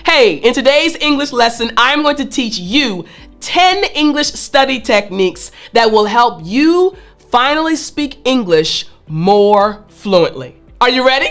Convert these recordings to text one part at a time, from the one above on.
Hey, in today's English lesson, I'm going to teach you 10 English study techniques that will help you finally speak English more fluently. Are you ready?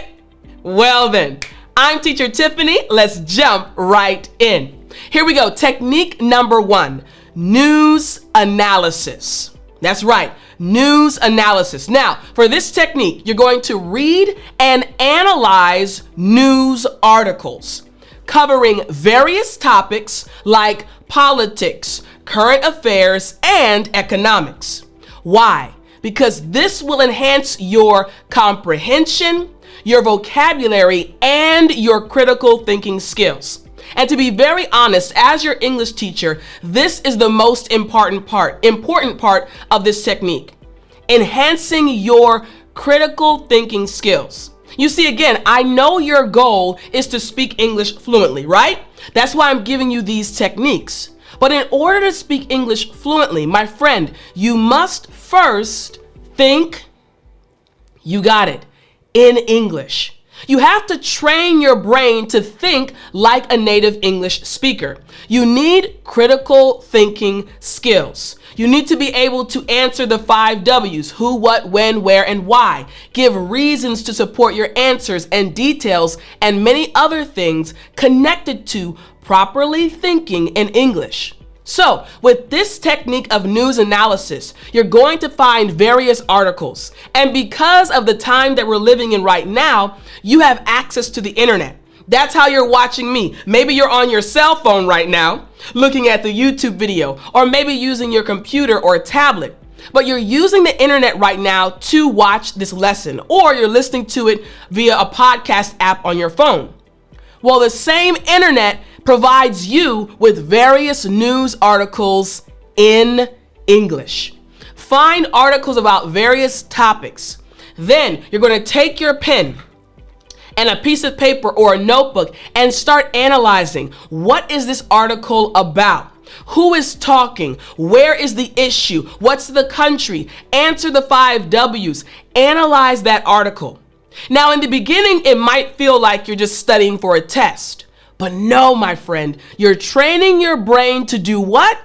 Well then, I'm teacher Tiffany. Let's jump right in. Here we go. Technique number 1, news analysis. That's right, news analysis. Now, for this technique, you're going to read and analyze news articles covering various topics like politics, current affairs, and economics. Why? Because this will enhance your comprehension, your vocabulary, and your critical thinking skills. And to be very honest, as your English teacher, this is the most important part of this technique, enhancing your critical thinking skills. You see, again, I know your goal is to speak English fluently, right? That's why I'm giving you these techniques. But in order to speak English fluently, my friend, you must first think, you got it, in English. You have to train your brain to think like a native English speaker. You need critical thinking skills. You need to be able to answer the 5 W's: who, what, when, where, and why. Give reasons to support your answers and details and many other things connected to properly thinking in English. So, with this technique of news analysis, you're going to find various articles. And because of the time that we're living in right now, you have access to the internet. That's how you're watching me. Maybe you're on your cell phone right now, looking at the YouTube video, or maybe using your computer or tablet. But you're using the internet right now to watch this lesson, or you're listening to it via a podcast app on your phone. Well, the same internet provides you with various news articles in English. Find articles about various topics. Then you're going to take your pen and a piece of paper or a notebook and start analyzing. What is this article about? Who is talking? Where is the issue? What's the country? Answer the 5 W's. Analyze that article. Now, in the beginning, it might feel like you're just studying for a test. But no, my friend, you're training your brain to do what?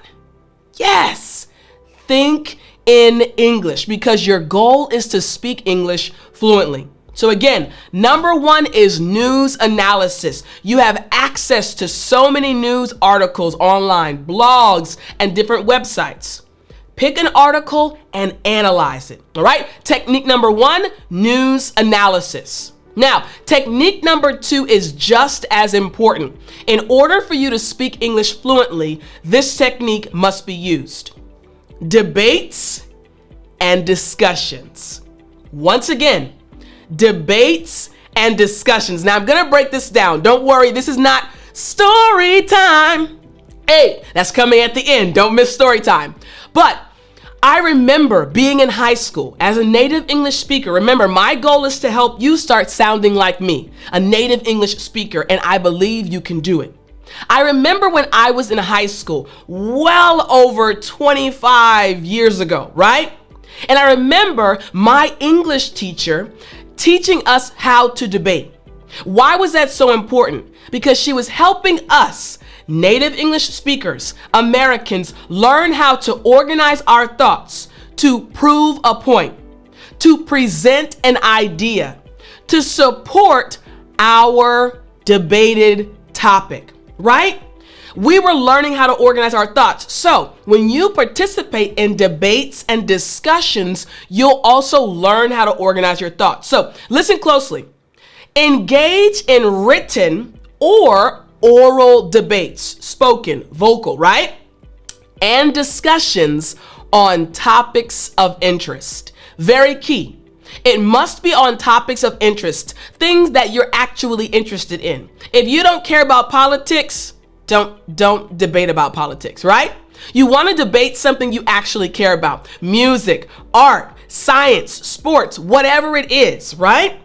Yes, think in English, because your goal is to speak English fluently. So again, number 1 is news analysis. You have access to so many news articles online, blogs, and different websites. Pick an article and analyze it, all right? Technique number 1, news analysis. Now, technique number 2 is just as important. In order for you to speak English fluently, this technique must be used. Debates and discussions. Once again, debates and discussions. Now, I'm gonna break this down. Don't worry, this is not story time. Hey, that's coming at the end. Don't miss story time. But I remember being in high school as a native English speaker. Remember, my goal is to help you start sounding like me, a native English speaker, and I believe you can do it. I remember when I was in high school, well over 25 years ago, right? And I remember my English teacher teaching us how to debate. Why was that so important? Because she was helping us, native English speakers, Americans, learn how to organize our thoughts, to prove a point, to present an idea, to support our debated topic, right? We were learning how to organize our thoughts. So when you participate in debates and discussions, you'll also learn how to organize your thoughts. So listen closely. Engage in written or oral debates, spoken, vocal, right? And discussions on topics of interest. Very key. It must be on topics of interest, things that you're actually interested in. If you don't care about politics, don't debate about politics, right? You want to debate something you actually care about. Music, art, science, sports, whatever it is, right?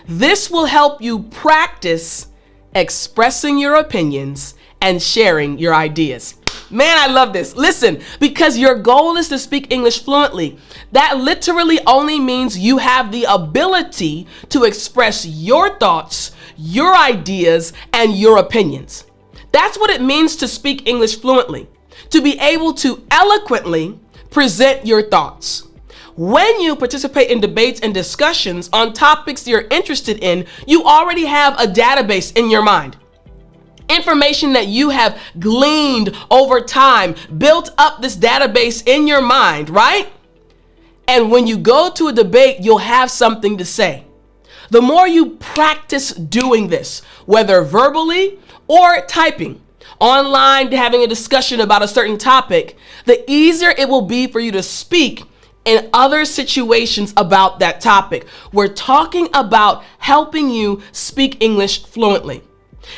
This will help you practice expressing your opinions and sharing your ideas. Man, I love this. Listen, because your goal is to speak English fluently, that literally only means you have the ability to express your thoughts, your ideas, and your opinions. That's what it means to speak English fluently, to be able to eloquently present your thoughts. When you participate in debates and discussions on topics you're interested in, you already have a database in your mind. Information that you have gleaned over time, built up this database in your mind, right? And when you go to a debate, you'll have something to say. The more you practice doing this, whether verbally or typing, online, having a discussion about a certain topic, the easier it will be for you to speak in other situations about that topic. We're talking about helping you speak English fluently.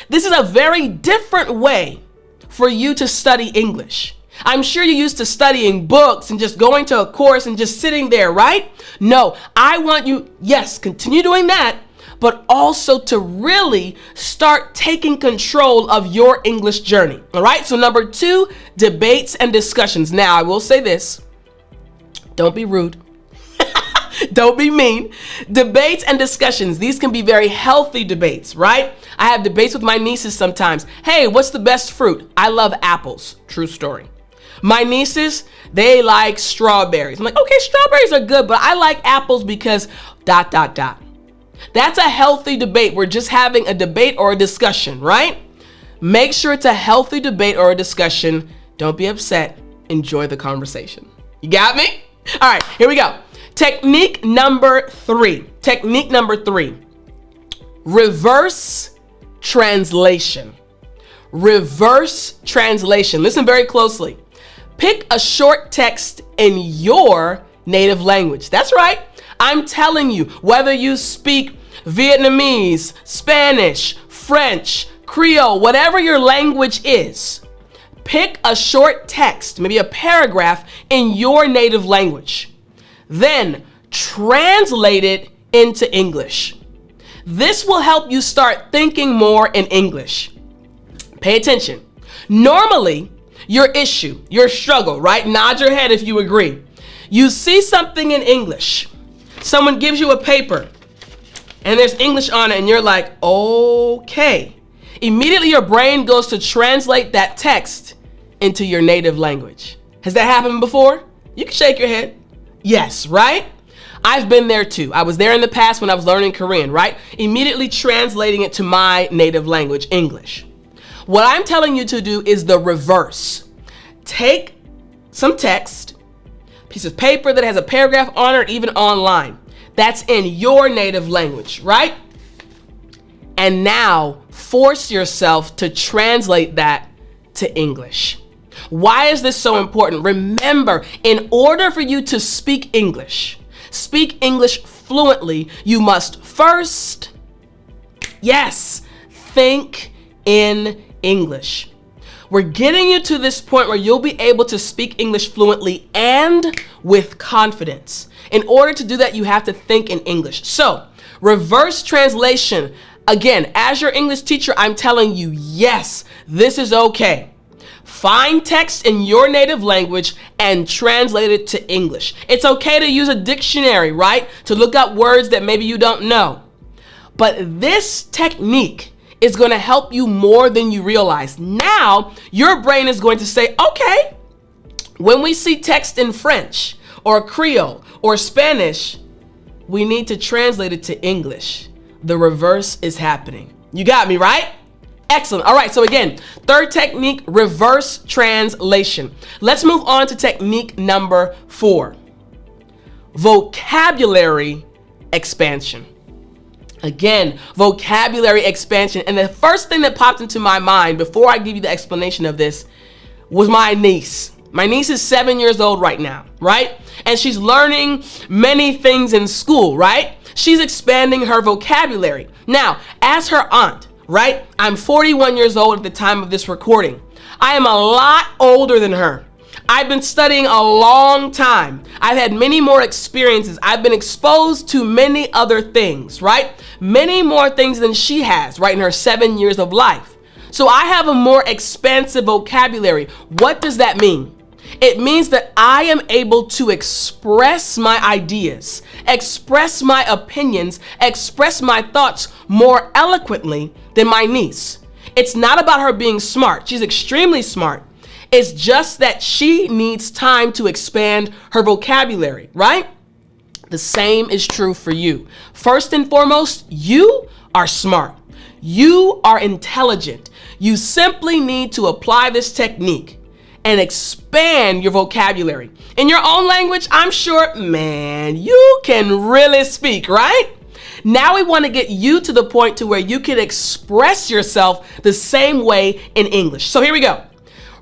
This is a very different way for you to study English. I'm sure you're used to studying books and just going to a course and just sitting there, right? No, I want you, yes, continue doing that, but also to really start taking control of your English journey. All right, so number 2, debates and discussions. Now, I will say this. Don't be rude. Don't be mean. Debates and discussions. These can be very healthy debates, right? I have debates with my nieces sometimes. Hey, what's the best fruit? I love apples. True story. My nieces, they like strawberries. I'm like, okay, strawberries are good, but I like apples because ... That's a healthy debate. We're just having a debate or a discussion, right? Make sure it's a healthy debate or a discussion. Don't be upset. Enjoy the conversation. You got me? All right, here we go. Technique number 3. Technique number 3. Reverse translation. Reverse translation. Listen very closely. Pick a short text in your native language. That's right. I'm telling you, whether you speak Vietnamese, Spanish, French, Creole, whatever your language is, pick a short text, maybe a paragraph in your native language. Then translate it into English. This will help you start thinking more in English. Pay attention. Normally, your issue, your struggle, right? Nod your head if you agree. You see something in English. Someone gives you a paper and there's English on it and you're like, okay. Immediately your brain goes to translate that text into your native language. Has that happened before? You can shake your head. Yes, right? I've been there too. I was there in the past when I was learning Korean, right? Immediately translating it to my native language, English. What I'm telling you to do is the reverse. Take some text, piece of paper that has a paragraph on it, or even online, that's in your native language, right? And now force yourself to translate that to English. Why is this so important? Remember, in order for you to speak English fluently, you must first, yes, think in English. We're getting you to this point where you'll be able to speak English fluently and with confidence. In order to do that, you have to think in English. So, reverse translation. Again, as your English teacher, I'm telling you, yes, this is okay. Find text in your native language and translate it to English. It's okay to use a dictionary, right? To look up words that maybe you don't know. But this technique is going to help you more than you realize. Now, your brain is going to say, okay, when we see text in French or Creole or Spanish, we need to translate it to English. The reverse is happening. You got me, right? Excellent. All right. So again, third technique, reverse translation. Let's move on to technique number 4, vocabulary expansion. Again, vocabulary expansion. And the first thing that popped into my mind before I give you the explanation of this was my niece. My niece is 7 years old right now, right? And she's learning many things in school, right? She's expanding her vocabulary. Now, as her aunt, right? I'm 41 years old at the time of this recording. I am a lot older than her. I've been studying a long time. I've had many more experiences. I've been exposed to many other things, right? Many more things than she has, right, in her 7 years of life. So I have a more expansive vocabulary. What does that mean? It means that I am able to express my ideas, express my opinions, express my thoughts more eloquently than my niece. It's not about her being smart. She's extremely smart. It's just that she needs time to expand her vocabulary, right? The same is true for you. First and foremost, you are smart. You are intelligent. You simply need to apply this technique and expand your vocabulary. In your own language, I'm sure, man, you can really speak, right? Now we want to get you to the point to where you can express yourself the same way in English. So here we go.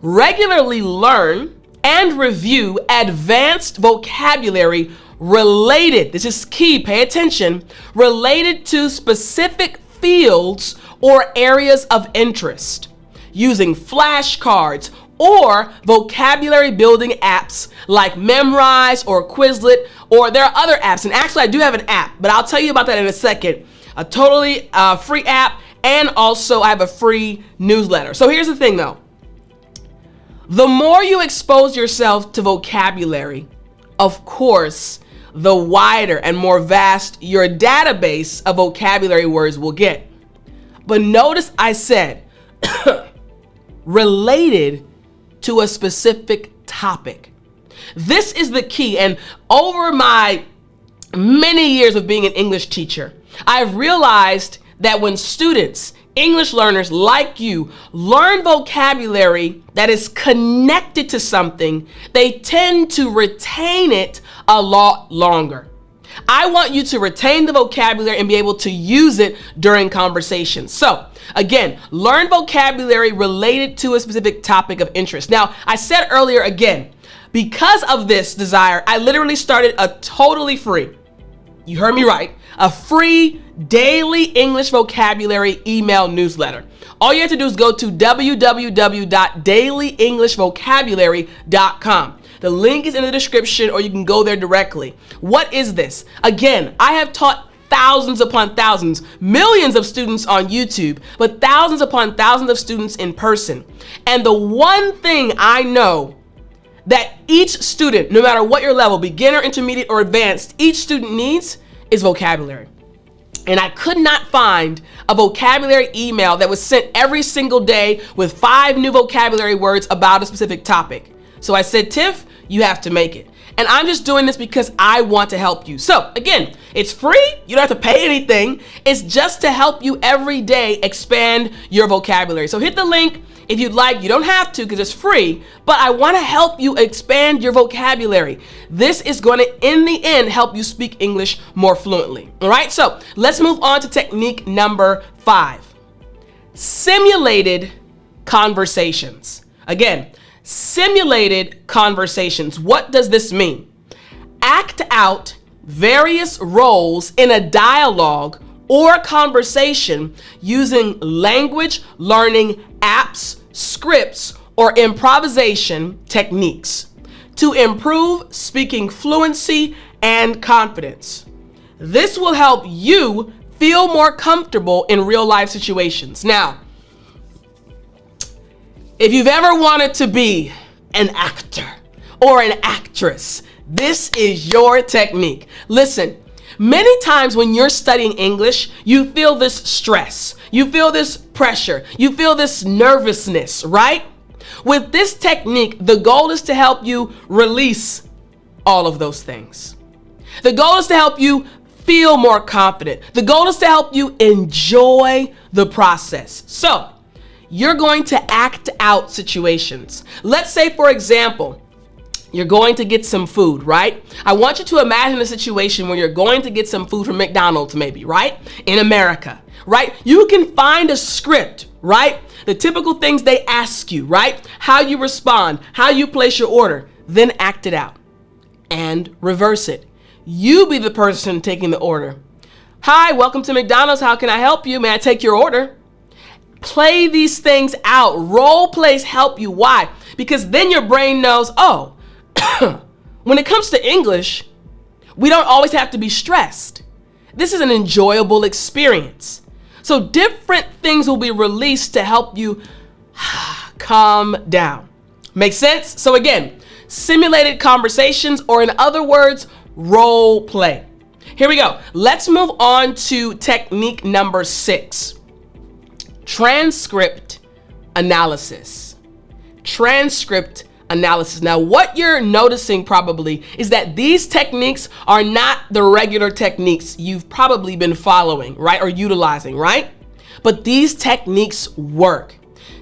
Regularly learn and review advanced vocabulary related, this is key, pay attention, related to specific fields or areas of interest, using flashcards or vocabulary building apps like Memrise or Quizlet, or there are other apps. And actually I do have an app, but I'll tell you about that in a second. A totally free app, and also I have a free newsletter. So here's the thing though. The more you expose yourself to vocabulary, of course, the wider and more vast your database of vocabulary words will get. But notice I said related to a specific topic. This is the key. And over my many years of being an English teacher, I've realized that when students, English learners like you, learn vocabulary that is connected to something, they tend to retain it a lot longer. I want you to retain the vocabulary and be able to use it during conversations. So again, learn vocabulary related to a specific topic of interest. Now, I said earlier again, because of this desire, I literally started a totally free, you heard me right, a free daily English vocabulary email newsletter. All you have to do is go to www.dailyenglishvocabulary.com. The link is in the description, or you can go there directly. What is this? Again, I have taught thousands upon thousands, millions of students on YouTube, but thousands upon thousands of students in person. And the one thing I know that each student, no matter what your level, beginner, intermediate, or advanced, each student needs is vocabulary. And I could not find a vocabulary email that was sent every single day with 5 new vocabulary words about a specific topic. So I said, Tiff, you have to make it. And I'm just doing this because I want to help you. So again, it's free. You don't have to pay anything. It's just to help you every day expand your vocabulary. So hit the link if you'd like. You don't have to because it's free, but I want to help you expand your vocabulary. This is going to, in the end, help you speak English more fluently. All right, so let's move on to technique number 5. Simulated conversations. Again, simulated conversations. What does this mean? Act out various roles in a dialogue or conversation using language learning apps, scripts, or improvisation techniques to improve speaking fluency and confidence. This will help you feel more comfortable in real life situations. Now, if you've ever wanted to be an actor or an actress, this is your technique. Listen, many times when you're studying English, you feel this stress, you feel this pressure, you feel this nervousness, right? With this technique, the goal is to help you release all of those things. The goal is to help you feel more confident. The goal is to help you enjoy the process. So, you're going to act out situations. Let's say, for example, you're going to get some food, right? I want you to imagine a situation where you're going to get some food from McDonald's maybe, right? In America, right? You can find a script, right? The typical things they ask you, right? How you respond, how you place your order, then act it out and reverse it. You be the person taking the order. Hi, welcome to McDonald's. How can I help you? May I take your order? Play these things out. Role plays help you. Why? Because then your brain knows, oh, when it comes to English, we don't always have to be stressed. This is an enjoyable experience. So different things will be released to help you calm down. Make sense? So again, simulated conversations, or in other words, role play. Here we go. Let's move on to technique number 6. Transcript analysis. Transcript analysis. Now, what you're noticing probably is that these techniques are not the regular techniques you've probably been following, right? Or utilizing, right? But these techniques work.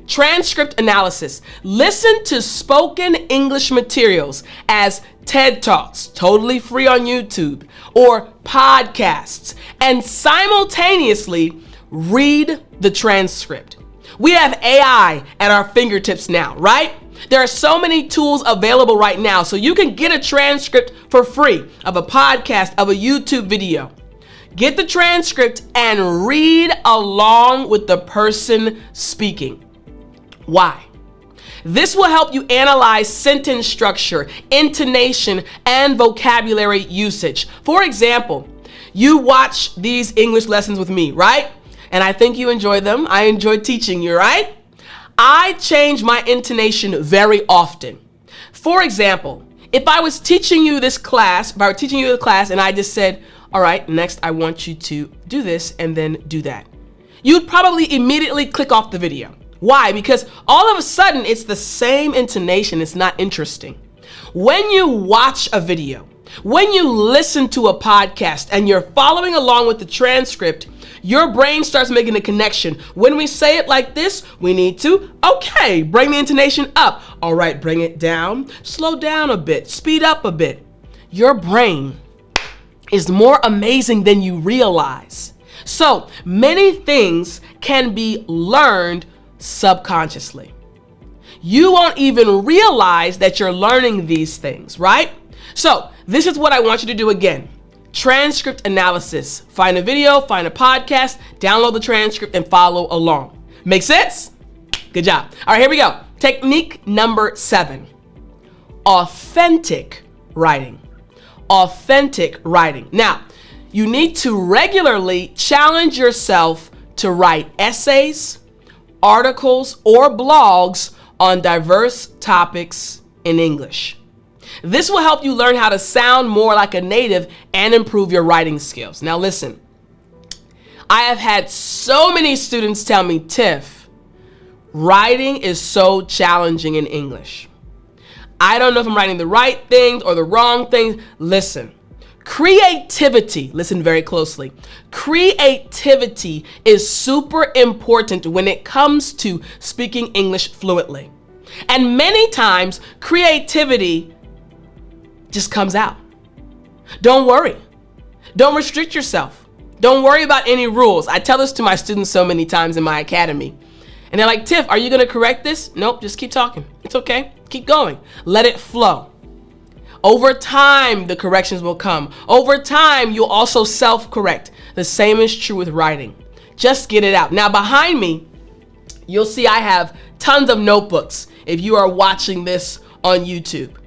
Transcript analysis. Listen to spoken English materials as TED Talks, totally free on YouTube, or podcasts, and simultaneously read the transcript. We have AI at our fingertips now, right? There are so many tools available right now, so you can get a transcript for free of a podcast, of a YouTube video. Get the transcript and read along with the person speaking. Why? This will help you analyze sentence structure, intonation, and vocabulary usage. For example, you watch these English lessons with me, right? And I think you enjoy them. I enjoy teaching you, right? I change my intonation very often. For example, if I was teaching you this class, and I just said, all right, next I want you to do this and then do that, you'd probably immediately click off the video. Why? Because all of a sudden it's the same intonation. It's not interesting. When you watch a video, when you listen to a podcast and you're following along with the transcript, your brain starts making a connection. When we say it like this, we need to, okay, bring the intonation up. All right, bring it down, slow down a bit, speed up a bit. Your brain is more amazing than you realize. So many things can be learned subconsciously. You won't even realize that you're learning these things, right? So this is what I want you to do again. Transcript analysis. Find a video, find a podcast, download the transcript, and follow along. Make sense? Good job. All right, here we go. Technique number 7. Authentic writing. Authentic writing. Now, you need to regularly challenge yourself to write essays, articles, or blogs on diverse topics in English. This will help you learn how to sound more like a native and improve your writing skills. Now listen, I have had so many students tell me, Tiff, writing is so challenging in English. I don't know if I'm writing the right things or the wrong things. Listen, creativity, listen very closely. Creativity is super important when it comes to speaking English fluently. And many times, creativity just comes out. Don't worry. Don't restrict yourself. Don't worry about any rules. I tell this to my students so many times in my academy. And they're like, Tiff, are you gonna correct this? Nope, just keep talking. It's okay. Keep going. Let it flow. Over time, the corrections will come. Over time, you'll also self-correct. The same is true with writing. Just get it out. Now, behind me, you'll see I have tons of notebooks if you are watching this on YouTube.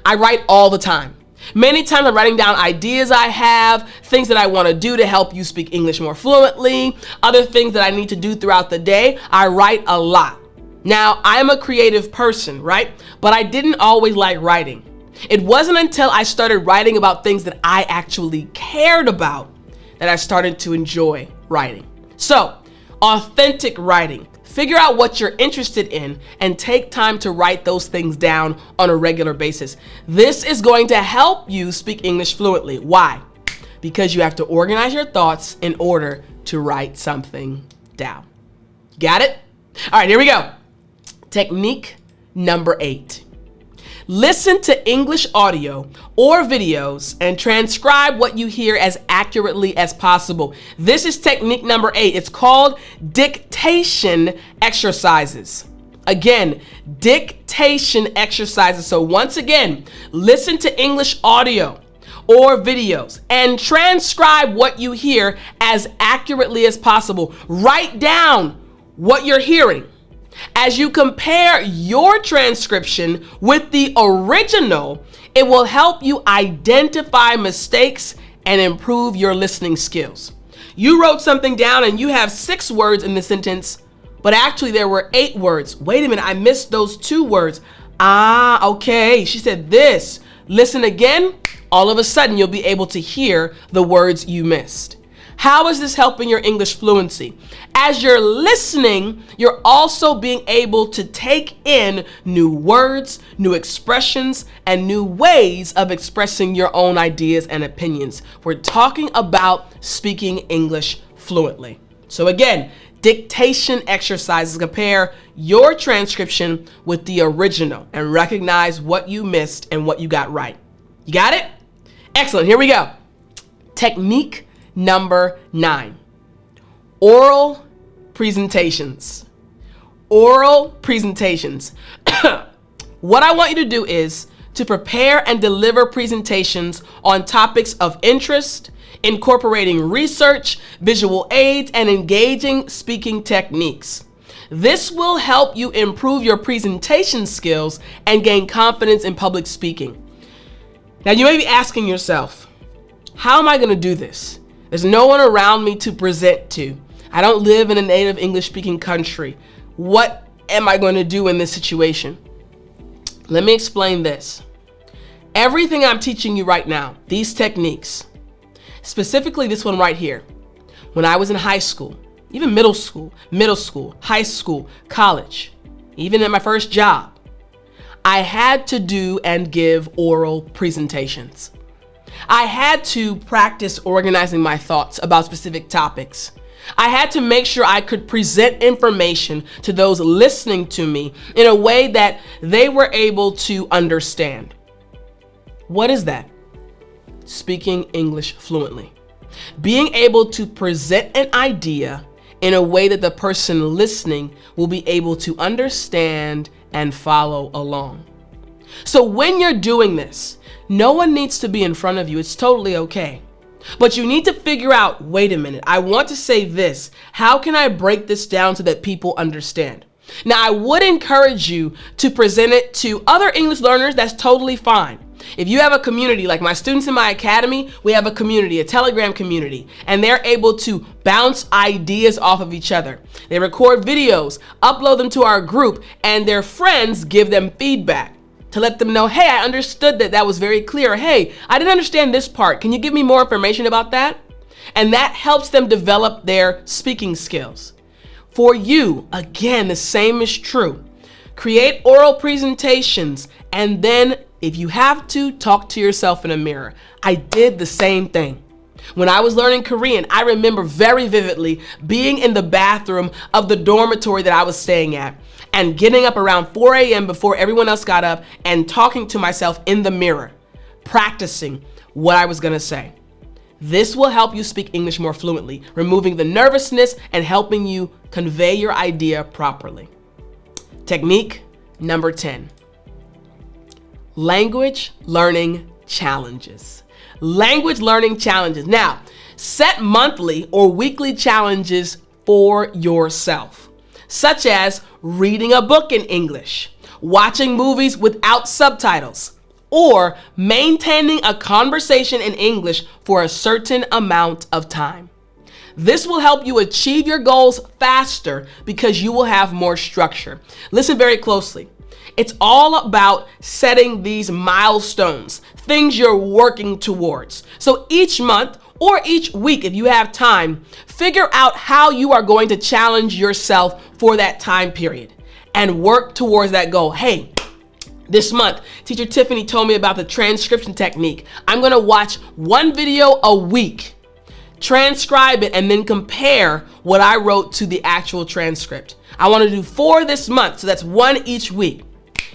I write all the time. Many times I'm writing down ideas I have, things that I want to do to help you speak English more fluently, other things that I need to do throughout the day. I write a lot. Now, I'm a creative person, right? But I didn't always like writing. It wasn't until I started writing about things that I actually cared about that I started to enjoy writing. So, authentic writing. Figure out what you're interested in and take time to write those things down on a regular basis. This is going to help you speak English fluently. Why? Because you have to organize your thoughts in order to write something down. Got it? All right, here we go. Technique number 8. Listen to English audio or videos and transcribe what you hear as accurately as possible. This is technique number 8. It's called dictation exercises. Again, dictation exercises. So once again, listen to English audio or videos and transcribe what you hear as accurately as possible. Write down what you're hearing. As you compare your transcription with the original, it will help you identify mistakes and improve your listening skills. You wrote something down and you have 6 words in the sentence, but actually there were 8 words. Wait a minute, I missed those 2 words. Okay, she said this. Listen again. All of a sudden, you'll be able to hear the words you missed. How is this helping your English fluency? As you're listening, you're also being able to take in new words, new expressions, and new ways of expressing your own ideas and opinions. We're talking about speaking English fluently. So again, dictation exercises. Compare your transcription with the original and recognize what you missed and what you got right. You got it? Excellent. Here we go. Technique number 9. Oral presentations. Oral presentations. What I want you to do is to prepare and deliver presentations on topics of interest, incorporating research, visual aids, and engaging speaking techniques. This will help you improve your presentation skills and gain confidence in public speaking. Now, you may be asking yourself, how am I going to do this? There's no one around me to present to. I don't live in a native English speaking country. What am I going to do in this situation? Let me explain this. Everything I'm teaching you right now, these techniques, specifically this one right here, when I was in high school, even middle school, high school, college, even at my first job, I had to do and give oral presentations. I had to practice organizing my thoughts about specific topics. I had to make sure I could present information to those listening to me in a way that they were able to understand. What is that? Speaking English fluently. Being able to present an idea in a way that the person listening will be able to understand and follow along. So when you're doing this, no one needs to be in front of you. It's totally okay. But you need to figure out, wait a minute, I want to say this. How can I break this down so that people understand? Now, I would encourage you to present it to other English learners. That's totally fine. If you have a community, like my students in my academy, we have a community, a Telegram community, and they're able to bounce ideas off of each other. They record videos, upload them to our group, and their friends give them feedback to let them know, hey, I understood that was very clear. Hey, I didn't understand this part. Can you give me more information about that? And that helps them develop their speaking skills. For you, again, the same is true. Create oral presentations, and then if you have to, talk to yourself in a mirror. I did the same thing. When I was learning Korean, I remember very vividly being in the bathroom of the dormitory that I was staying at and getting up around 4 a.m. before everyone else got up and talking to myself in the mirror, practicing what I was going to say. This will help you speak English more fluently, removing the nervousness and helping you convey your idea properly. Technique number 10. Language learning challenges. Language learning challenges. Now, set monthly or weekly challenges for yourself, such as reading a book in English, watching movies without subtitles, or maintaining a conversation in English for a certain amount of time. This will help you achieve your goals faster because you will have more structure. Listen very closely. It's all about setting these milestones, things you're working towards. So each month or each week, if you have time, figure out how you are going to challenge yourself for that time period and work towards that goal. Hey, this month, Teacher Tiffani told me about the transcription technique. I'm going to watch one video a week, transcribe it, and then compare what I wrote to the actual transcript. I want to do 4 this month, so that's 1 each week.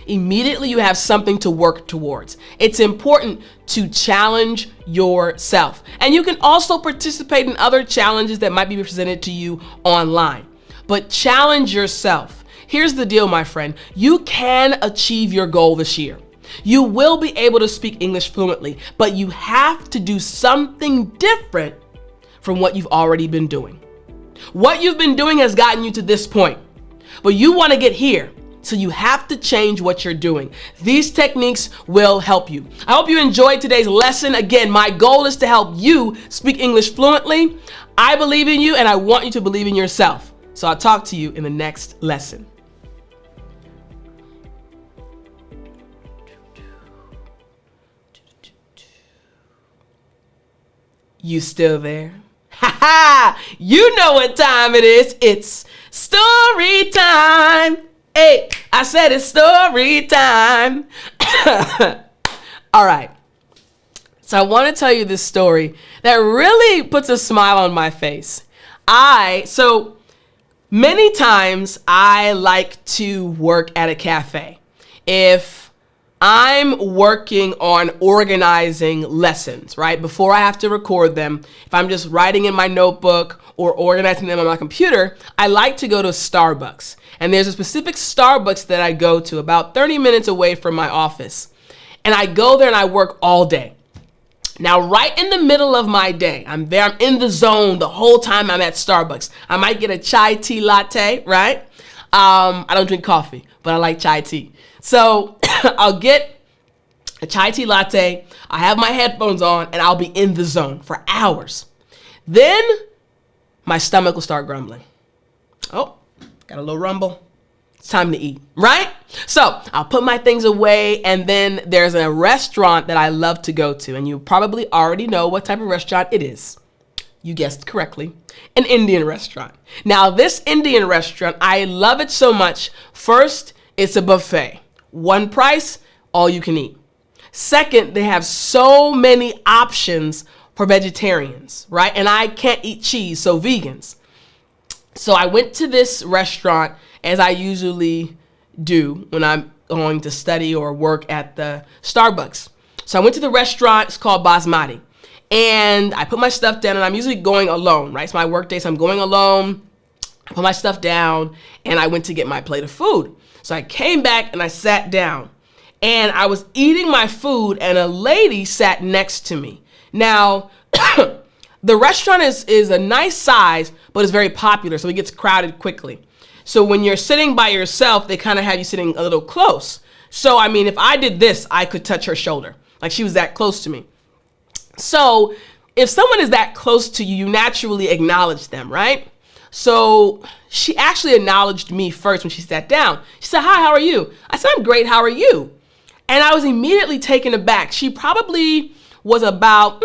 Immediately you have something to work towards. It's important to challenge yourself. And you can also participate in other challenges that might be presented to you online. But challenge yourself. Here's the deal, my friend. You can achieve your goal this year. You will be able to speak English fluently, but you have to do something different from what you've already been doing. What you've been doing has gotten you to this point, but you want to get here. So you have to change what you're doing. These techniques will help you. I hope you enjoyed today's lesson. Again, my goal is to help you speak English fluently. I believe in you and I want you to believe in yourself. So I'll talk to you in the next lesson. You still there? Ha ha! You know what time it is. It's story time. Hey, I said it's story time. All right. So I want to tell you this story that really puts a smile on my face. So many times I like to work at a cafe. If I'm working on organizing lessons, right? Before I have to record them, if I'm just writing in my notebook or organizing them on my computer, I like to go to Starbucks. And there's a specific Starbucks that I go to about 30 minutes away from my office. And I go there and I work all day. Now, right in the middle of my day, I'm there, I'm in the zone the whole time I'm at Starbucks. I might get a chai tea latte, right? I don't drink coffee, but I like chai tea. So I'll get a chai tea latte, I have my headphones on, and I'll be in the zone for hours. Then my stomach will start grumbling. Oh, got a little rumble. It's time to eat, right? So I'll put my things away, and then there's a restaurant that I love to go to, and you probably already know what type of restaurant it is. You guessed correctly, an Indian restaurant. Now, this Indian restaurant, I love it so much. First, it's a buffet. One price, all you can eat. Second, they have so many options for vegetarians, right? And I can't eat cheese, so vegans. So I went to this restaurant, as I usually do when I'm going to study or work at the Starbucks. So I went to the restaurant. It's called Basmati. And I put my stuff down, and I'm usually going alone, right? It's my work day, so I'm going alone. I put my stuff down, and I went to get my plate of food. So I came back, and I sat down. And I was eating my food, and a lady sat next to me. Now, the restaurant is a nice size, but it's very popular, so it gets crowded quickly. So when you're sitting by yourself, they kind of have you sitting a little close. So, I mean, if I did this, I could touch her shoulder. Like, she was that close to me. So if someone is that close to you, you naturally acknowledge them, right? So she actually acknowledged me first when she sat down. She said, "Hi, how are you?" I said, "I'm great, how are you?" And I was immediately taken aback. She probably was about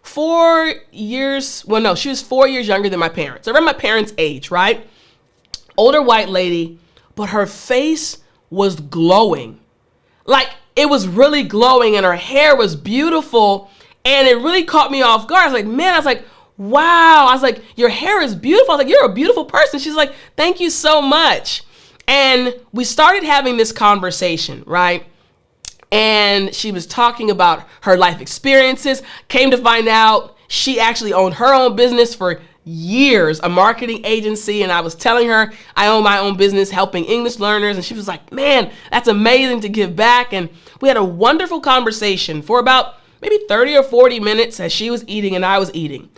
4 years, well, no, she was 4 years younger than my parents. Around my parents' age, right? Older white lady, but her face was glowing. Like, it was really glowing, and her hair was beautiful, and it really caught me off guard. I was like, man, I was like, wow. I was like, your hair is beautiful. I was like, you're a beautiful person. She's like, thank you so much. And we started having this conversation, right? And she was talking about her life experiences. Came to find out she actually owned her own business for years, a marketing agency. And I was telling her I own my own business helping English learners. And she was like, man, that's amazing to give back. And we had a wonderful conversation for about maybe 30 or 40 minutes as she was eating and I was eating.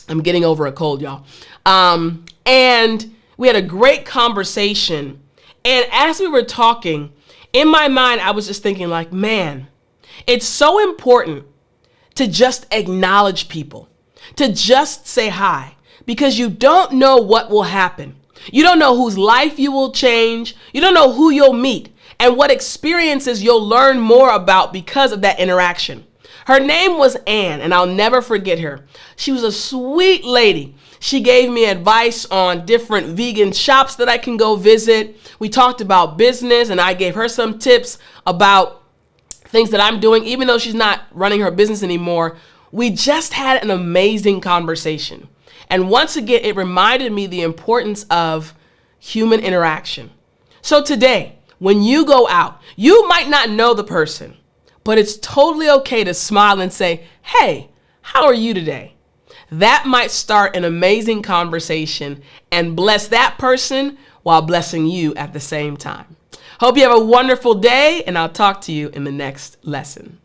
I'm getting over a cold, y'all. And we had a great conversation. And as we were talking, in my mind, I was just thinking like, man, it's so important to just acknowledge people, to just say hi, because you don't know what will happen. You don't know whose life you will change. You don't know who you'll meet and what experiences you'll learn more about because of that interaction. Her name was Anne, and I'll never forget her. She was a sweet lady. She gave me advice on different vegan shops that I can go visit. We talked about business, and I gave her some tips about things that I'm doing, even though she's not running her business anymore. We just had an amazing conversation. And once again, it reminded me the importance of human interaction. So today, when you go out, you might not know the person, but it's totally okay to smile and say, hey, how are you today? That might start an amazing conversation and bless that person while blessing you at the same time. Hope you have a wonderful day, and I'll talk to you in the next lesson.